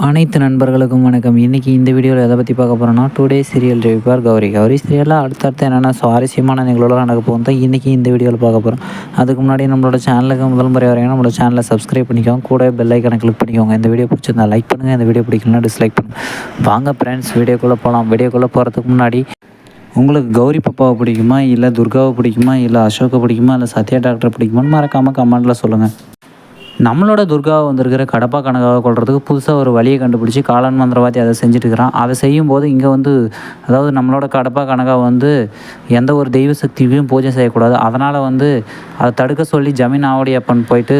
அனைத்து நண்பர்களுக்கும் வணக்கம். இன்றைக்கி இந்த வீடியோவில் எதை பற்றி பார்க்க போகிறோன்னா, today serial reviewer Gauri. Gauri சீரியலில் அடுத்தடுத்து என்னென்ன சுவாரஸ்யமான நிகழ்வுலாம் நடக்க போகும் தான் இன்றைக்கி இந்த வீடியோவில் பார்க்க போகிறோம். அதுக்கு முன்னாடி நம்மளோட சேனலுக்கு முதல் முறை வரைக்கும் நம்மளோட சேனலை சப்ஸ்கிரைப் பண்ணிக்கோங்க, கூட பெல் ஐக்கனை கிளிக் பண்ணிக்கோங்க. இந்த வீடியோ பிடிச்சிருந்தா லைக் பண்ணுங்கள், இந்த வீடியோ பிடிக்கலனா டிஸ்லைக் பண்ணுங்கள். வாங்க ஃப்ரெண்ட்ஸ், வீடியோக்குள்ளே போகலாம். வீடியோக்குள்ளே போகிறதுக்கு முன்னாடி உங்களுக்கு கௌரி பாப்பாவை பிடிக்குமா, இல்லை துர்காவை பிடிக்குமா, இல்லை அசோக்கை பிடிக்குமா, இல்லை சத்யா டாக்டரை பிடிக்குமான்னு மறக்காமல் கமெண்ட்டில் சொல்லுங்கள். நம்மளோட துர்காவை வந்திருக்கிற கடப்பா கனகாவை கொள்றதுக்கு புதுசாக ஒரு வழியை கண்டுபிடிச்சி காளான் மந்திரவாதி அதை செஞ்சுட்டு இருக்கிறான். அதை செய்யும்போது இங்கே வந்து அதாவது நம்மளோட கடப்பா கனகா வந்து எந்த ஒரு தெய்வ சக்தியும் பூஜை செய்யக்கூடாது. அதனால் வந்து அதை தடுக்க சொல்லி ஜமீன் ஆவடியப்பன் போயிட்டு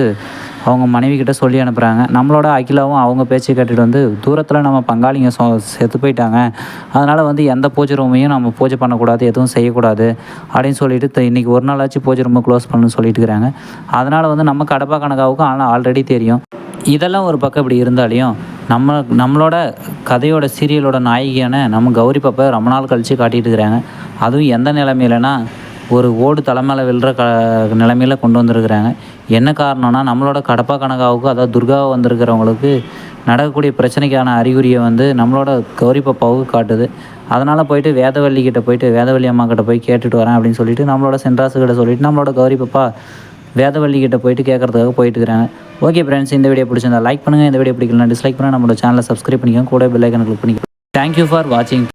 அவங்க மனைவி கிட்ட சொல்லி அனுப்புகிறாங்க. நம்மளோட அகிலாவும் அவங்க பேச்சை கேட்டுட்டு வந்து தூரத்தில் நம்ம பங்காளிங்க செத்து போயிட்டாங்க, அதனால் வந்து எந்த பூஜை ரூமையும் நம்ம பூஜை பண்ணக்கூடாது, எதுவும் செய்யக்கூடாது அப்படின்னு சொல்லிட்டு இன்றைக்கி ஒரு நாளாச்சு பூஜை ரூமை க்ளோஸ் பண்ணணும்னு சொல்லிட்டு இருக்கிறாங்க. அதனால் வந்து நம்ம கடப்பா கனகாவுக்கும் ஆனால் ஆல்ரெடி தெரியும். இதெல்லாம் ஒரு பக்கம் இப்படி இருந்தாலையும் நம்மளோட கதையோட சீரியலோட நாயகியான நம்ம கௌரி பாப்பா ரொம்ப நாள் கழித்து காட்டிகிட்டு இருக்கிறாங்க. அதுவும் எந்த நிலைமையிலனா ஒரு ஓடு தலைமையில் விழுற நிலைமையில் கொண்டு வந்திருக்கிறாங்க. என்ன காரணம்னா நம்மளோட கடப்பா கனகாவுக்கு அதாவது துர்காவை வந்திருக்கிறவங்களுக்கு நடக்கக்கூடிய பிரச்சனைக்கான அறிகுறியை வந்து நம்மளோட கௌரி பாப்பாவுக்கு காட்டுது. அதனால் போயிட்டு வேதவள்ளி கிட்ட போயிட்டு வேதவள்ளி அம்மா கிட்ட போய் கேட்டுட்டு வரேன் அப்படின்னு சொல்லிட்டு நம்மளோட சென்ட்ராசு கிட்ட சொல்லிவிட்டு நம்மளோட கௌரி பாப்பா வேதவள்ளி கிட்ட போயிட்டு கேட்குறதுக்காக போயிட்டு இருக்கிறாங்க. ஓகே ஃப்ரெண்ட்ஸ், இந்த வீடியோ பிடிச்சிருந்தா லைக் பண்ணுங்கள், இந்த வீடியோ பிடிக்கலனா டிஸ்லைக் பண்ணுங்கள், நம்மளோட சேனலை சப்ஸ்கிரைப் பண்ணிக்கோங்க, கூட பெல் ஐக்கனை கிளிக் பண்ணிக்கோங்க. தேங்க்யூ ஃபார் வாட்சிங்.